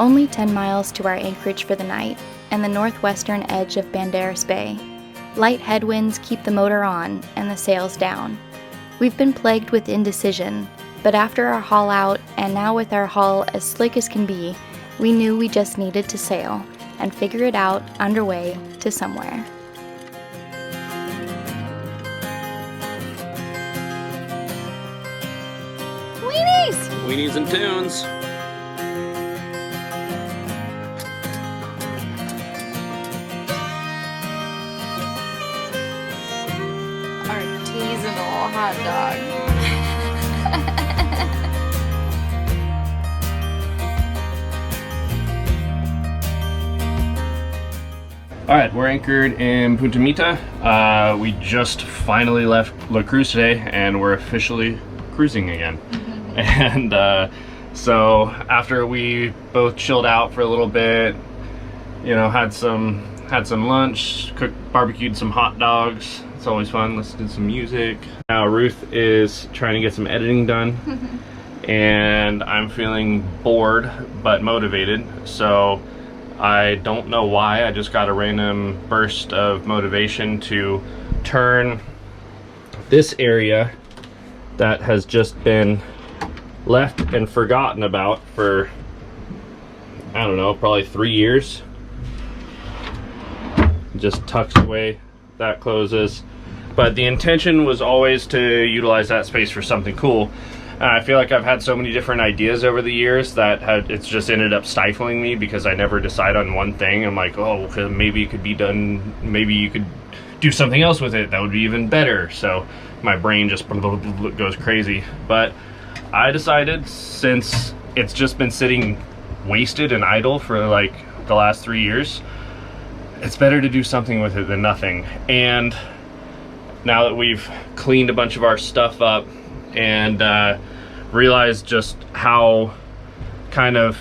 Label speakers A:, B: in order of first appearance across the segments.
A: Only 10 miles to our anchorage for the night, and the northwestern edge of Banderas Bay. Light headwinds keep the motor on and the sails down. We've been plagued with indecision, but after our haul out, and now with our hull as slick as can be, we knew we just needed to sail and figure it out underway to somewhere.
B: Weenies!
C: Weenies and tunes.
B: Artisanal hot dog.
C: All right, we're anchored in Punta Mita. We just finally left La Cruz today, and we're officially cruising again. And so after we both chilled out for a little bit, you know, had some lunch, barbecued some hot dogs. It's always fun, listening to some music. Now Ruth is trying to get some editing done, and I'm feeling bored but motivated. So I don't know why, I just got a random burst of motivation to turn this area that has just been left and forgotten about for, I don't know, probably 3 years. Just tucks away, that closes. But the intention was always to utilize that space for something cool. I feel like I've had so many different ideas over the years that it's just ended up stifling me because I never decide on one thing. I'm like, oh, maybe it could be done, maybe you could do something else with it that would be even better. So my brain just goes crazy. But I decided, since it's just been sitting wasted and idle for like the last 3 years, it's better to do something with it than nothing. And now that we've cleaned a bunch of our stuff up and realized just how kind of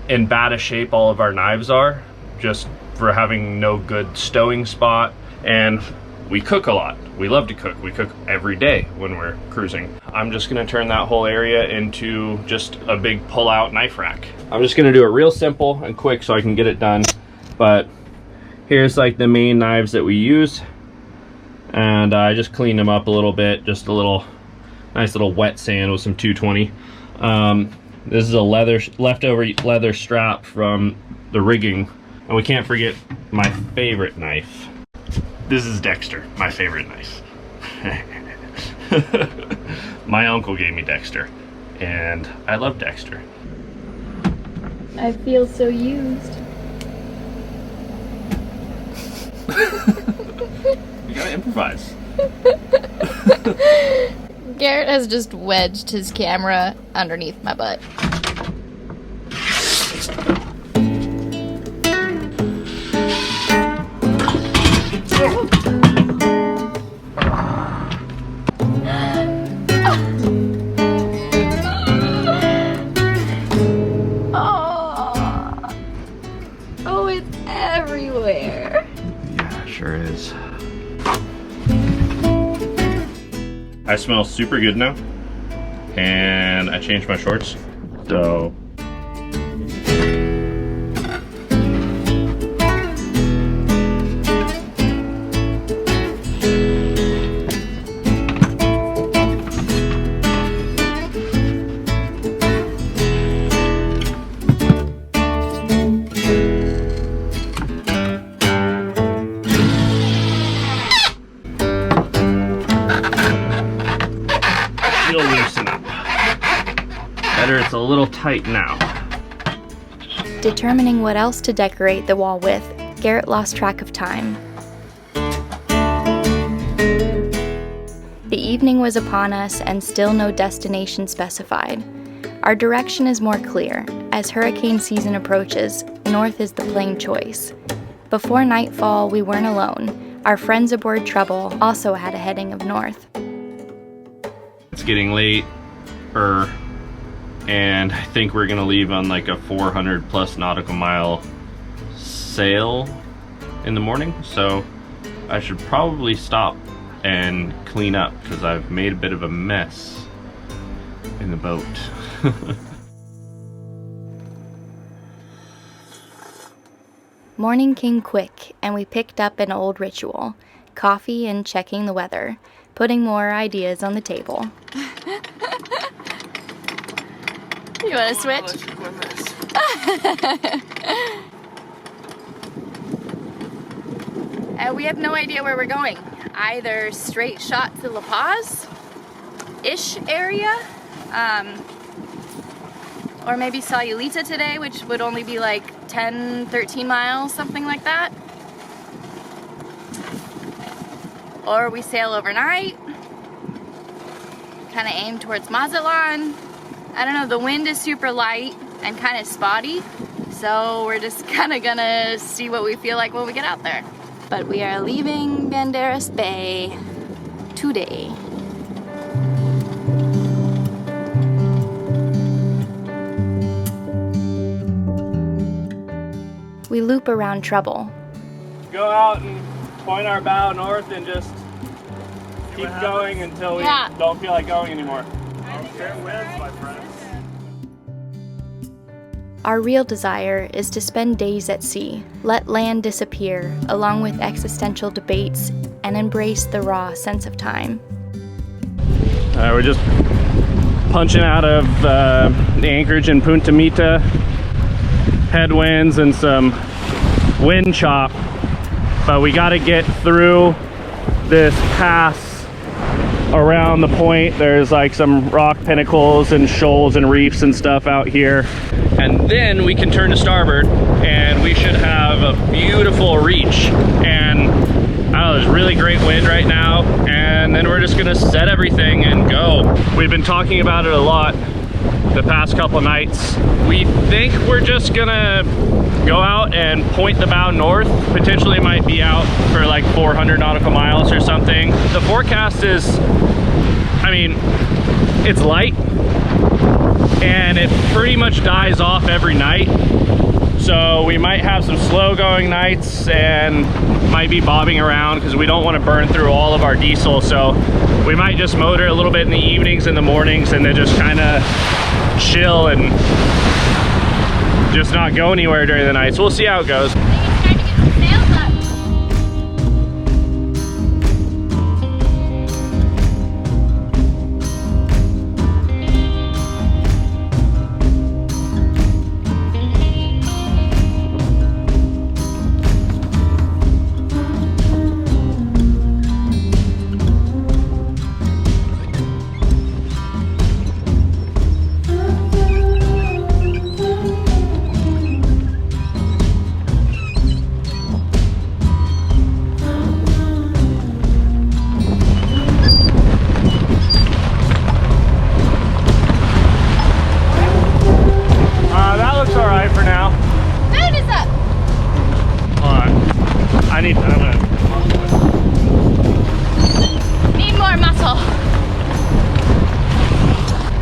C: in bad a shape all of our knives are, just for having no good stowing spot, and we cook a lot. We love to cook. We cook every day when we're cruising. I'm just gonna turn that whole area into just a big pull-out knife rack. I'm just gonna do it real simple and quick so I can get it done. But here's like the main knives that we use, and I just cleaned them up a little bit, just a little nice little wet sand with some 220. This is a leftover leather strap from the rigging, and we can't forget my favorite knife. This is Dexter, my favorite knife. My uncle gave me Dexter, and I love Dexter.
A: I feel so used.
C: You gotta improvise.
B: Garrett has just wedged his camera underneath my butt. Oh, it's everywhere.
C: Yeah, it sure is. I smell super good now, and I changed my shorts, so you'll loosen up. Better, it's a little tight now.
A: Determining what else to decorate the wall with, Garrett lost track of time. The evening was upon us and still no destination specified. Our direction is more clear. As hurricane season approaches, north is the plain choice. Before nightfall, we weren't alone. Our friends aboard Trouble also had a heading of north.
C: It's getting late, and I think we're gonna leave on like a 400 plus nautical mile sail in the morning, so I should probably stop and clean up because I've made a bit of a mess in the boat.
A: Morning came quick, and we picked up an old ritual: coffee and checking the weather, putting more ideas on the table.
B: You want to switch?
A: We have no idea where we're going. Either straight shot to La Paz-ish area, or maybe Sayulita today, which would only be like 10, 13 miles, something like that. Or we sail overnight, kind of aim towards Mazatlan. I don't know, the wind is super light and kind of spotty, so we're just kind of gonna see what we feel like when we get out there. But we are leaving Banderas Bay today. We loop around trouble.
C: Go out and point our bow north and just keep going until we don't feel like going anymore. Fair winds, my friends.
A: Our real desire is to spend days at sea, let land disappear, along with existential debates, and embrace the raw sense of time.
C: We're just punching out of the anchorage in Punta Mita. Headwinds and some wind chop, but we got to get through this pass around the point. There's like some rock pinnacles and shoals and reefs and stuff out here, and then we can turn to starboard and we should have a beautiful reach. And I don't know, there's really great wind right now, and then we're just gonna set everything and go. We've been talking about it a lot the past couple nights. We think we're just gonna go out and point the bow north. Potentially might be out for like 400 nautical miles or something. The forecast is, I mean, it's light and it pretty much dies off every night. So we might have some slow going nights and might be bobbing around because we don't want to burn through all of our diesel. So we might just motor a little bit in the evenings and the mornings and then just kind of chill and just not go anywhere during the night. So we'll see how it goes.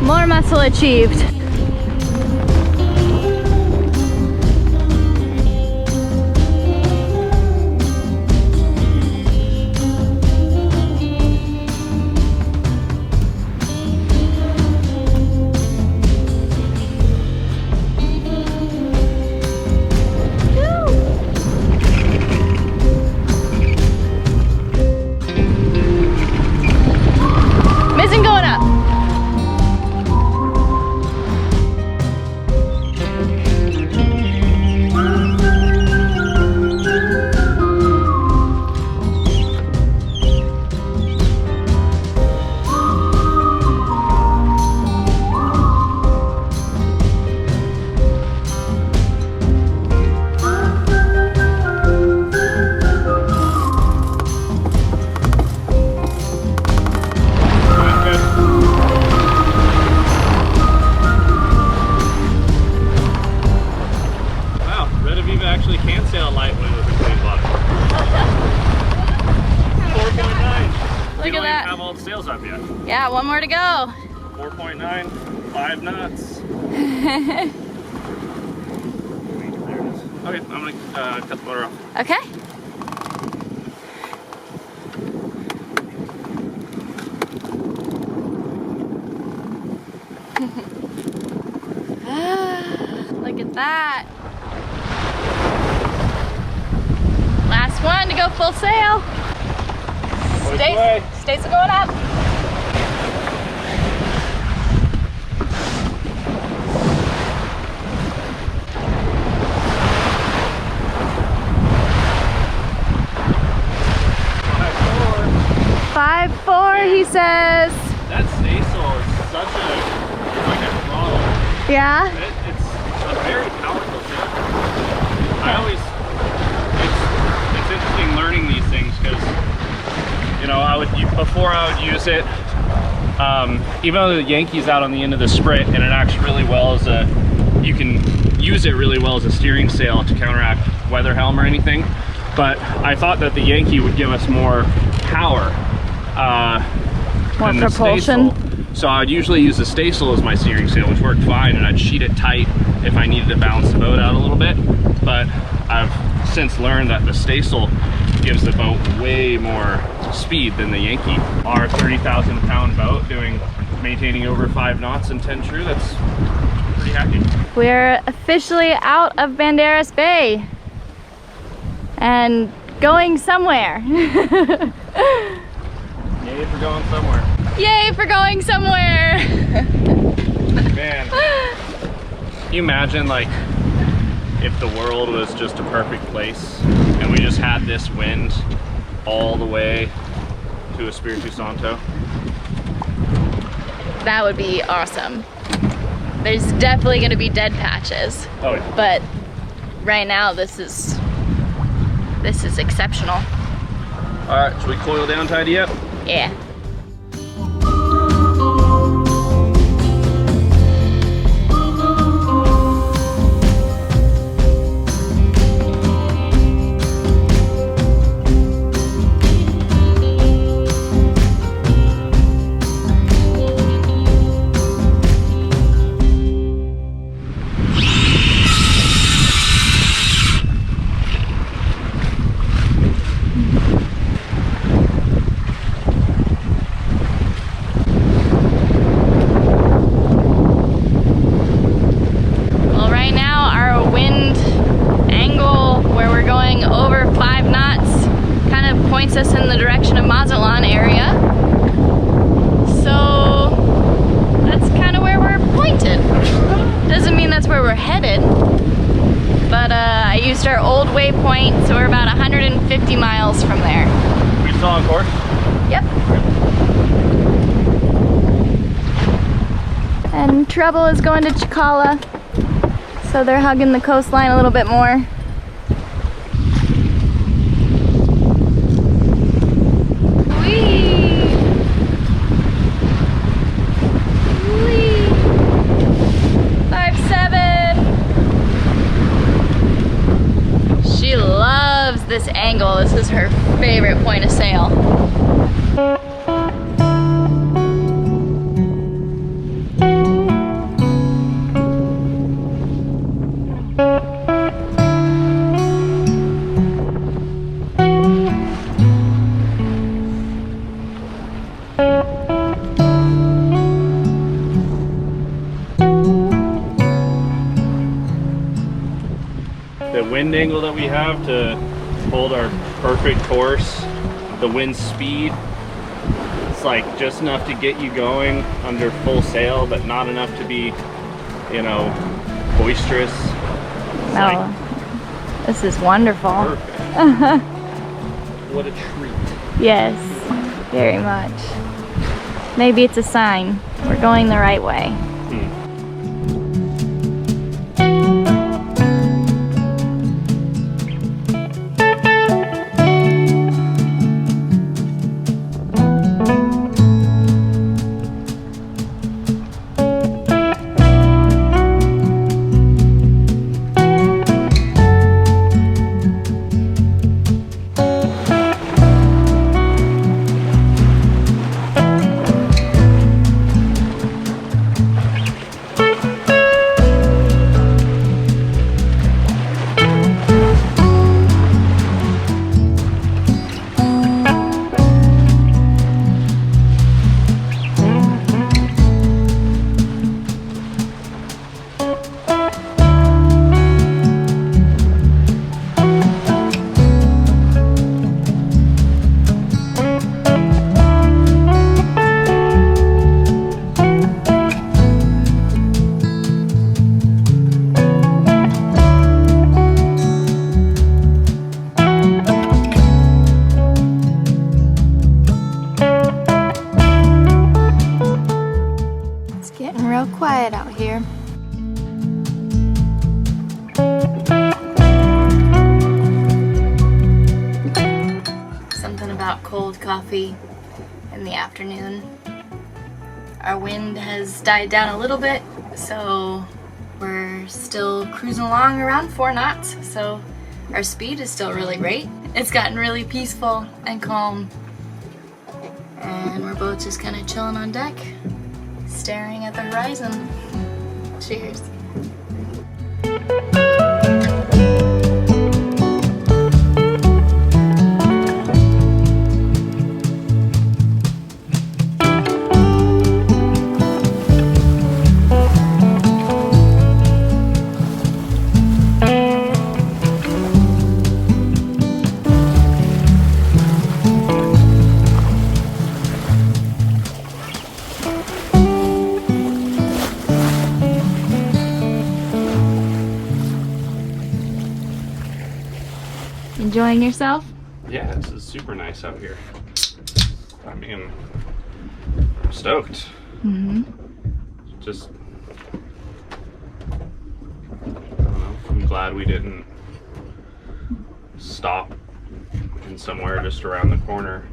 A: More muscle achieved.
B: Missing going up.
C: Actually can sail lightly with a clean bottom. 4.9.
B: Look at that.
C: We don't even have all the sails up yet.
B: Yeah, one more to go.
C: 4.9, 5 knots. Okay, I'm gonna cut the motor off.
B: Okay.
A: Look at that.
B: wanted to go full sail. States are going up. Five, four, he says.
C: That staysail is such a, like a throttle.
B: Yeah?
C: It's a very powerful sail. It's interesting learning these things because, you know, before I would use it, even though the Yankee's out on the end of the sprit and it acts really well as you can use it really well as a steering sail to counteract weather helm or anything. But I thought that the Yankee would give us more power.
B: More propulsion.
C: So I'd usually use the staysail as my steering sail, which worked fine, and I'd sheet it tight if I needed to balance the boat out a little bit. But I've since learned that the staysail gives the boat way more speed than the Yankee. Our 30,000 pound boat maintaining over 5 knots and 10 true, that's pretty happy.
B: We're officially out of Banderas Bay and going somewhere.
C: Yay for going somewhere.
B: Yay for going somewhere.
C: Man, can you imagine like if the world was just a perfect place and we just had this wind all the way to Espiritu Santo?
B: That would be awesome. There's definitely going to be dead patches.
C: Oh yeah.
B: But right now this is exceptional.
C: All right, should we coil down, tidy up?
B: Yeah. Us in the direction of Mazatlan area, so that's kind of where we're pointed. Doesn't mean that's where we're headed, but I used our old waypoint, so we're about 150 miles from there.
C: We still on course?
B: Yep. And Treble is going to Chicala, so they're hugging the coastline a little bit more. 5-7. She loves this angle. This is her favorite point of sail.
C: The wind angle that we have to hold our perfect course, the wind speed, it's like just enough to get you going under full sail, but not enough to be, you know, boisterous.
B: Oh, this is wonderful.
C: Perfect. What a treat.
B: Yes, very much. Maybe it's a sign we're going the right way.
A: cold coffee in the afternoon. Our wind has died down a little bit, so we're still cruising along around 4 knots, so our speed is still really great. It's gotten really peaceful and calm, and we're both just kind of chilling on deck, staring at the horizon. Cheers. Enjoying yourself?
C: Yeah, this is super nice out here. I mean, I'm stoked. Just, I don't know, I'm glad we didn't stop in somewhere just around the corner.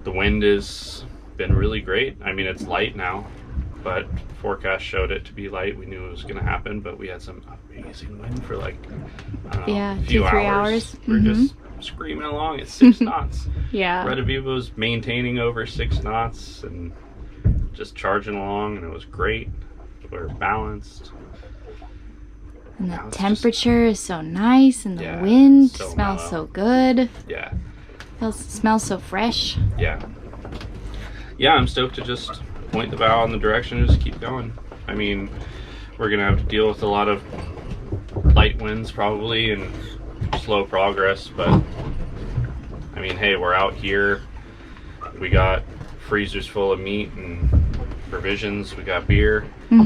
C: The wind has been really great. I mean, it's light now, but forecast showed it to be light. We knew it was going to happen, but we had some amazing wind for like, I don't know, a few
A: 2-3 hours.
C: We're just screaming along at 6 knots.
A: Yeah.
C: Redivivo's maintaining over 6 knots and just charging along, and it was great. We're balanced.
A: And the
C: Now it's
A: temperature is so nice, and the
C: Yeah,
A: wind
C: so
A: smells
C: mellow.
A: so good.
C: Yeah,
A: Smells so fresh.
C: yeah. Yeah, I'm stoked to just point the bow in the direction and just keep going. I mean, we're gonna have to deal with a lot of light winds probably and slow progress, but I mean, hey, we're out here. We got freezers full of meat and provisions. We got beer. I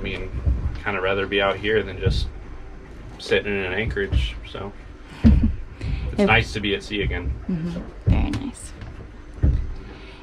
C: mean, kind of rather be out here than just sitting in an anchorage. So it's nice to be at sea again.
A: Very nice.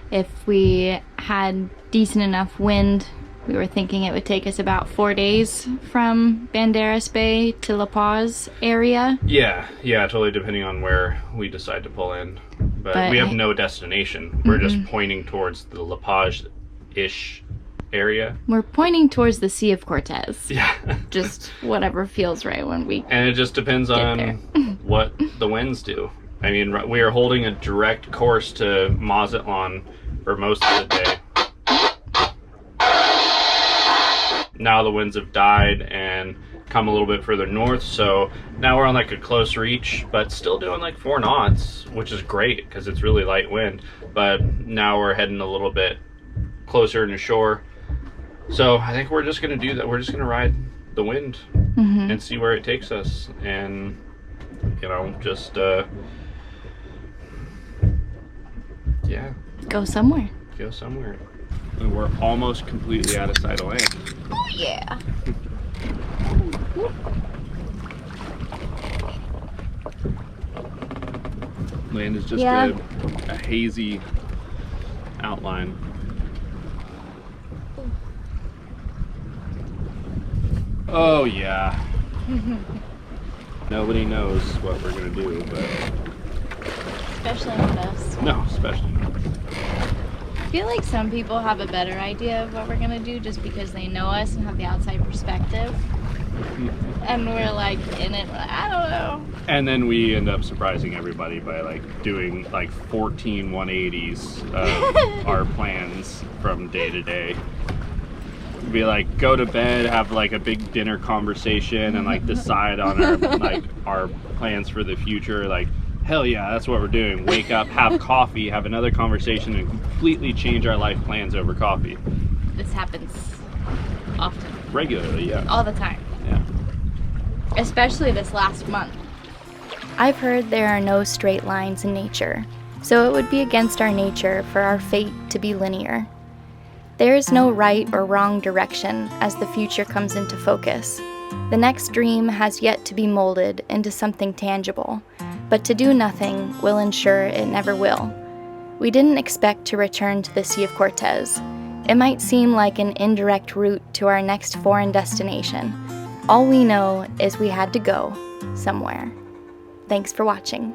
A: If we had decent enough wind, we were thinking it would take us about 4 days from Banderas Bay to La Paz area.
C: Yeah, totally depending on where we decide to pull in. But we have no destination. We're just pointing towards the La Paz-ish area.
A: We're pointing towards the Sea of Cortez.
C: Yeah.
A: Just whatever feels right when we
C: And it just depends on what the winds do. I mean, we are holding a direct course to Mazatlan for most of the day. Now the winds have died and come a little bit further north, so now we're on like a close reach, but still doing like 4 knots, which is great because it's really light wind. But now we're heading a little bit closer to shore. So I think we're just gonna do that. We're just gonna ride the wind and see where it takes us, and you know, just yeah,
A: go somewhere.
C: go somewhere. And we're almost completely out of sight of land.
A: Oh yeah.
C: Land is just a hazy outline. Oh yeah. Nobody knows what we're gonna do, but
A: Especially not us.
C: no, especially not.
A: I feel like some people have a better idea of what we're gonna do just because they know us and have the outside perspective. And we're like in it, I don't know.
C: And then we end up surprising everybody by like doing like 14 180s of our plans from day to day. Be like, go to bed, have like a big dinner conversation, and like decide on our like our plans for the future. Like, hell yeah, that's what we're doing. Wake up, have coffee, have another conversation, and completely change our life plans over coffee.
A: This happens often.
C: Regularly, yeah.
A: All the time.
C: Yeah.
A: Especially this last month. I've heard there are no straight lines in nature, so it would be against our nature for our fate to be linear. There is no right or wrong direction as the future comes into focus. The next dream has yet to be molded into something tangible, but to do nothing will ensure it never will. We didn't expect to return to the Sea of Cortez. It might seem like an indirect route to our next foreign destination. All we know is we had to go somewhere. Thanks for watching.